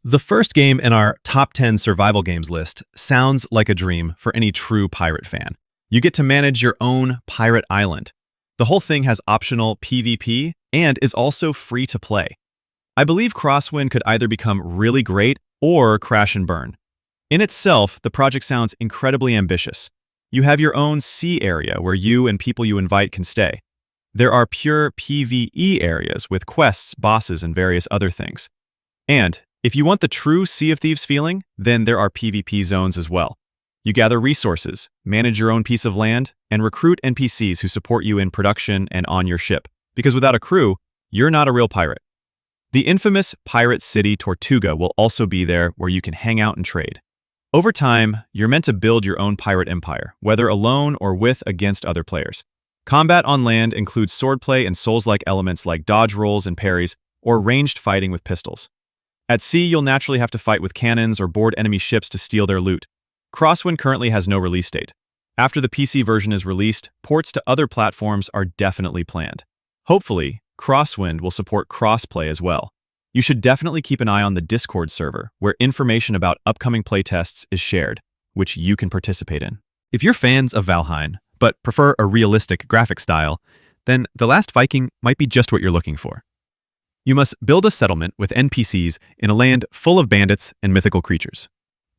The first game in our top 10 survival games list sounds like a dream for any true pirate fan. You get to manage your own pirate island. The whole thing has optional PvP and is also free to play. I believe Crosswind could either become really great or crash and burn. In itself, the project sounds incredibly ambitious. You have your own sea area where you and people you invite can stay. There are pure PvE areas with quests, bosses, and various other things. And if you want the true Sea of Thieves feeling, then there are PvP zones as well. You gather resources, manage your own piece of land, and recruit NPCs who support you in production and on your ship, because without a crew, you're not a real pirate. The infamous pirate city Tortuga will also be there where you can hang out and trade. Over time, you're meant to build your own pirate empire, whether alone or against other players. Combat on land includes swordplay and Souls-like elements like dodge rolls and parries, or ranged fighting with pistols. At sea, you'll naturally have to fight with cannons or board enemy ships to steal their loot. Crosswind currently has no release date. After the PC version is released, ports to other platforms are definitely planned. Hopefully, Crosswind will support crossplay as well. You should definitely keep an eye on the Discord server, where information about upcoming playtests is shared, which you can participate in. If you're fans of Valheim, but prefer a realistic graphic style, then The Last Viking might be just what you're looking for. You must build a settlement with NPCs in a land full of bandits and mythical creatures.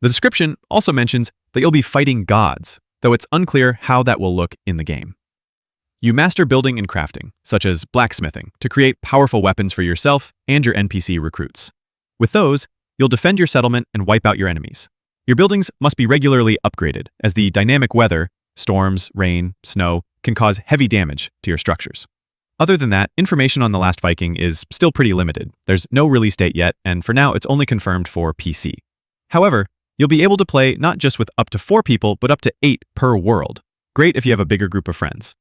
The description also mentions that you'll be fighting gods, though it's unclear how that will look in the game. You master building and crafting, such as blacksmithing, to create powerful weapons for yourself and your NPC recruits. With those, you'll defend your settlement and wipe out your enemies. Your buildings must be regularly upgraded, as the dynamic weather, storms, rain, snow, can cause heavy damage to your structures. Other than that, information on The Last Viking is still pretty limited. There's no release date yet, and for now it's only confirmed for PC. However, you'll be able to play not just with up to 4 people, but up to 8 per world. Great if you have a bigger group of friends.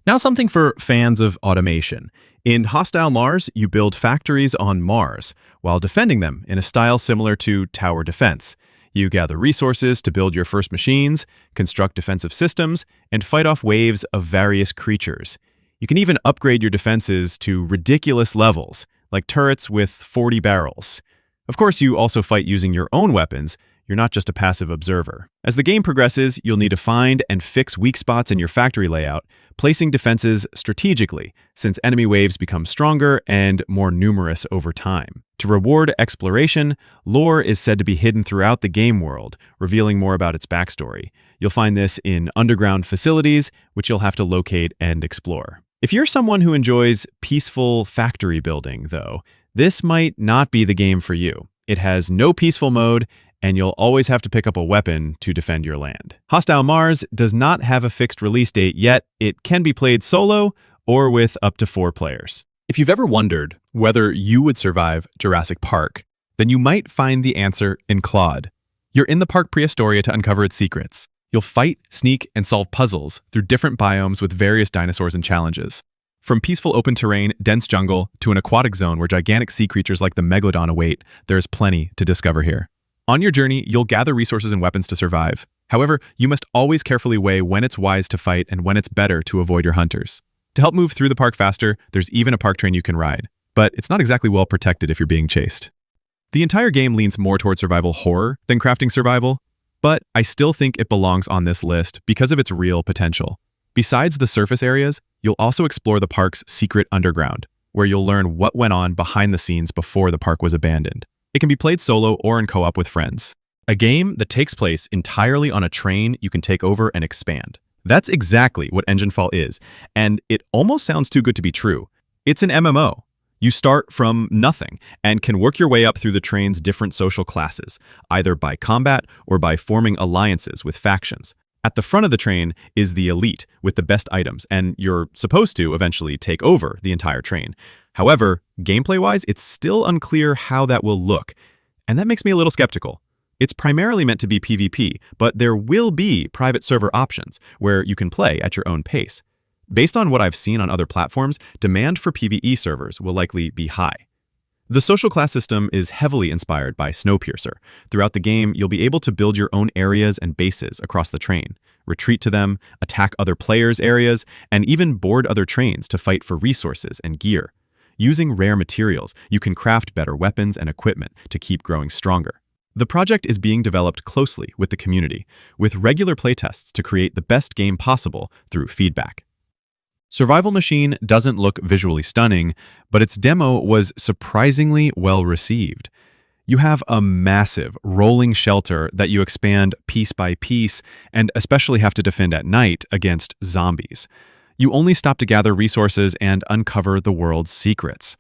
Now something for fans of automation. In Hostile Mars, you build factories on Mars, while defending them in a style similar to tower defense. You gather resources to build your first machines, construct defensive systems, and fight off waves of various creatures. You can even upgrade your defenses to ridiculous levels, like turrets with 40 barrels. Of course, you also fight using your own weapons. You're not just a passive observer. As the game progresses, you'll need to find and fix weak spots in your factory layout, placing defenses strategically, since enemy waves become stronger and more numerous over time. To reward exploration, lore is said to be hidden throughout the game world, revealing more about its backstory. You'll find this in underground facilities, which you'll have to locate and explore. If you're someone who enjoys peaceful factory building, though, this might not be the game for you. It has no peaceful mode, and you'll always have to pick up a weapon to defend your land. Hostile Mars does not have a fixed release date yet. It can be played solo or with up to 4 players. If you've ever wondered whether you would survive Jurassic Park, then you might find the answer in Claude. You're in the Park Prehistoria to uncover its secrets. You'll fight, sneak, and solve puzzles through different biomes with various dinosaurs and challenges. From peaceful open terrain, dense jungle, to an aquatic zone where gigantic sea creatures like the Megalodon await, there's plenty to discover here. On your journey, you'll gather resources and weapons to survive. However, you must always carefully weigh when it's wise to fight and when it's better to avoid your hunters. To help move through the park faster, there's even a park train you can ride, but it's not exactly well protected if you're being chased. The entire game leans more toward survival horror than crafting survival, but I still think it belongs on this list because of its real potential. Besides the surface areas, you'll also explore the park's secret underground, where you'll learn what went on behind the scenes before the park was abandoned. It can be played solo or in co-op with friends. A game that takes place entirely on a train you can take over and expand. That's exactly what Enginefall is, and it almost sounds too good to be true. It's an MMO. You start from nothing and can work your way up through the train's different social classes, either by combat or by forming alliances with factions. At the front of the train is the elite with the best items, and you're supposed to eventually take over the entire train. However, gameplay-wise, it's still unclear how that will look, and that makes me a little skeptical. It's primarily meant to be PvP, but there will be private server options where you can play at your own pace. Based on what I've seen on other platforms, demand for PvE servers will likely be high. The social class system is heavily inspired by Snowpiercer. Throughout the game, you'll be able to build your own areas and bases across the train, retreat to them, attack other players' areas, and even board other trains to fight for resources and gear. Using rare materials, you can craft better weapons and equipment to keep growing stronger. The project is being developed closely with the community, with regular playtests to create the best game possible through feedback. Survival Machine doesn't look visually stunning, but its demo was surprisingly well received. You have a massive rolling shelter that you expand piece by piece and especially have to defend at night against zombies. You only stop to gather resources and uncover the world's secrets.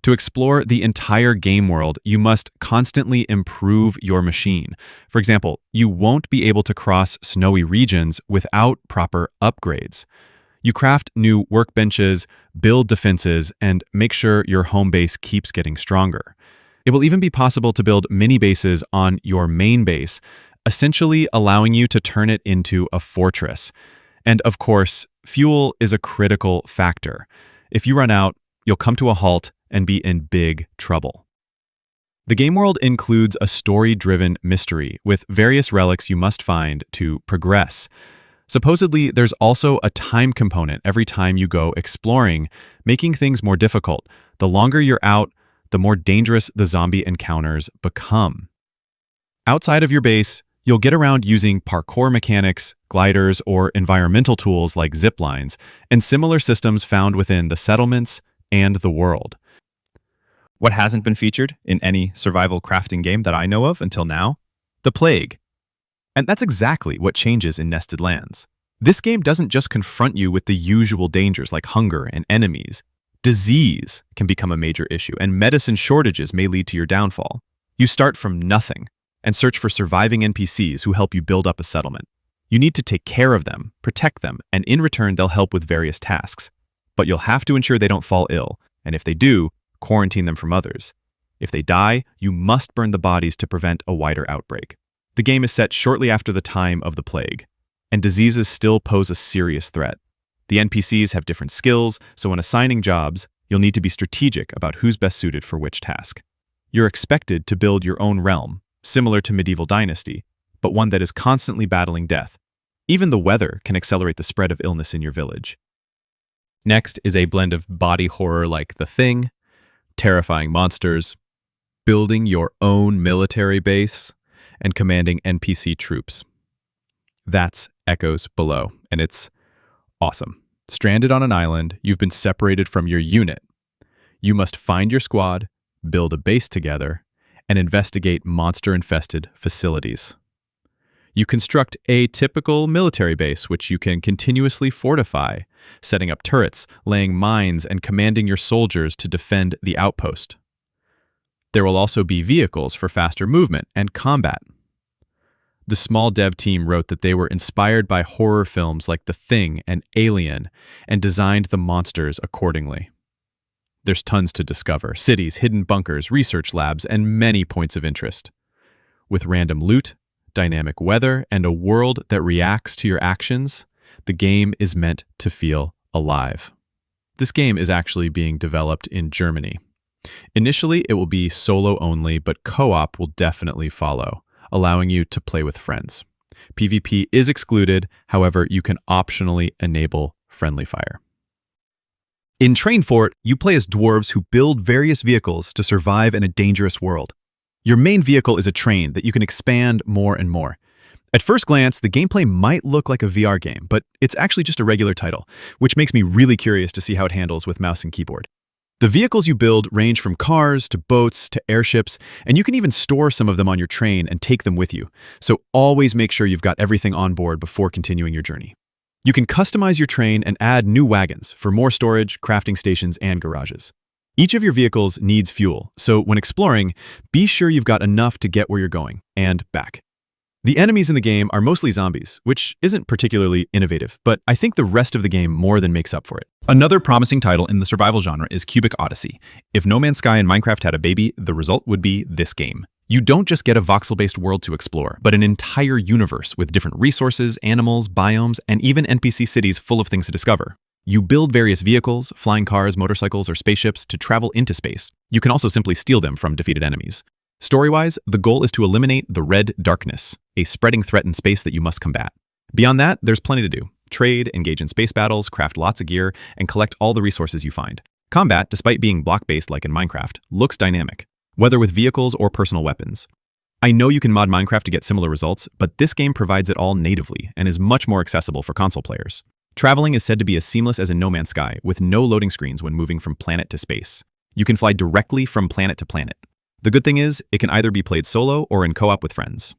To explore the entire game world, you must constantly improve your machine. For example, you won't be able to cross snowy regions without proper upgrades. You craft new workbenches, build defenses, and make sure your home base keeps getting stronger. It will even be possible to build mini bases on your main base, essentially allowing you to turn it into a fortress. And of course, fuel is a critical factor. If you run out, you'll come to a halt and be in big trouble. The game world includes a story-driven mystery with various relics you must find to progress. Supposedly, there's also a time component every time you go exploring, making things more difficult. The longer you're out, the more dangerous the zombie encounters become. Outside of your base, you'll get around using parkour mechanics, gliders, or environmental tools like zip lines, and similar systems found within the settlements and the world. What hasn't been featured in any survival crafting game that I know of until now? The plague. And that's exactly what changes in Nested Lands. This game doesn't just confront you with the usual dangers like hunger and enemies. Disease can become a major issue, and medicine shortages may lead to your downfall. You start from nothing and search for surviving NPCs who help you build up a settlement. You need to take care of them, protect them, and in return they'll help with various tasks. But you'll have to ensure they don't fall ill, and if they do, quarantine them from others. If they die, you must burn the bodies to prevent a wider outbreak. The game is set shortly after the time of the plague, and diseases still pose a serious threat. The NPCs have different skills, so when assigning jobs, you'll need to be strategic about who's best suited for which task. You're expected to build your own realm, similar to Medieval Dynasty, but one that is constantly battling death. Even the weather can accelerate the spread of illness in your village. Next is a blend of body horror like The Thing, terrifying monsters, building your own military base, and commanding NPC troops. That's Echoes Below, and it's awesome. Stranded on an island, you've been separated from your unit. You must find your squad, build a base together, and investigate monster-infested facilities. You construct a typical military base, which you can continuously fortify, setting up turrets, laying mines, and commanding your soldiers to defend the outpost. There will also be vehicles for faster movement and combat. The small dev team wrote that they were inspired by horror films like The Thing and Alien and designed the monsters accordingly. There's tons to discover: cities, hidden bunkers, research labs, and many points of interest. With random loot, dynamic weather, and a world that reacts to your actions, the game is meant to feel alive. This game is actually being developed in Germany. Initially, it will be solo only, but co-op will definitely follow, allowing you to play with friends. PvP is excluded, however, you can optionally enable friendly fire. In Trarinfort, you play as dwarves who build various vehicles to survive in a dangerous world. Your main vehicle is a train that you can expand more and more. At first glance, the gameplay might look like a VR game, but it's actually just a regular title, which makes me really curious to see how it handles with mouse and keyboard. The vehicles you build range from cars to boats to airships, and you can even store some of them on your train and take them with you, so always make sure you've got everything on board before continuing your journey. You can customize your train and add new wagons for more storage, crafting stations, and garages. Each of your vehicles needs fuel, so when exploring, be sure you've got enough to get where you're going and back. The enemies in the game are mostly zombies, which isn't particularly innovative, but I think the rest of the game more than makes up for it. Another promising title in the survival genre is Cubic Odyssey. If No Man's Sky and Minecraft had a baby, the result would be this game. You don't just get a voxel-based world to explore, but an entire universe with different resources, animals, biomes, and even NPC cities full of things to discover. You build various vehicles, flying cars, motorcycles, or spaceships to travel into space. You can also simply steal them from defeated enemies. Story-wise, the goal is to eliminate the Red Darkness, a spreading threat in space that you must combat. Beyond that, there's plenty to do. Trade, engage in space battles, craft lots of gear, and collect all the resources you find. Combat, despite being block-based like in Minecraft, looks dynamic, whether with vehicles or personal weapons. I know you can mod Minecraft to get similar results, but this game provides it all natively and is much more accessible for console players. Traveling is said to be as seamless as in No Man's Sky, with no loading screens when moving from planet to space. You can fly directly from planet to planet. The good thing is, it can either be played solo or in co-op with friends.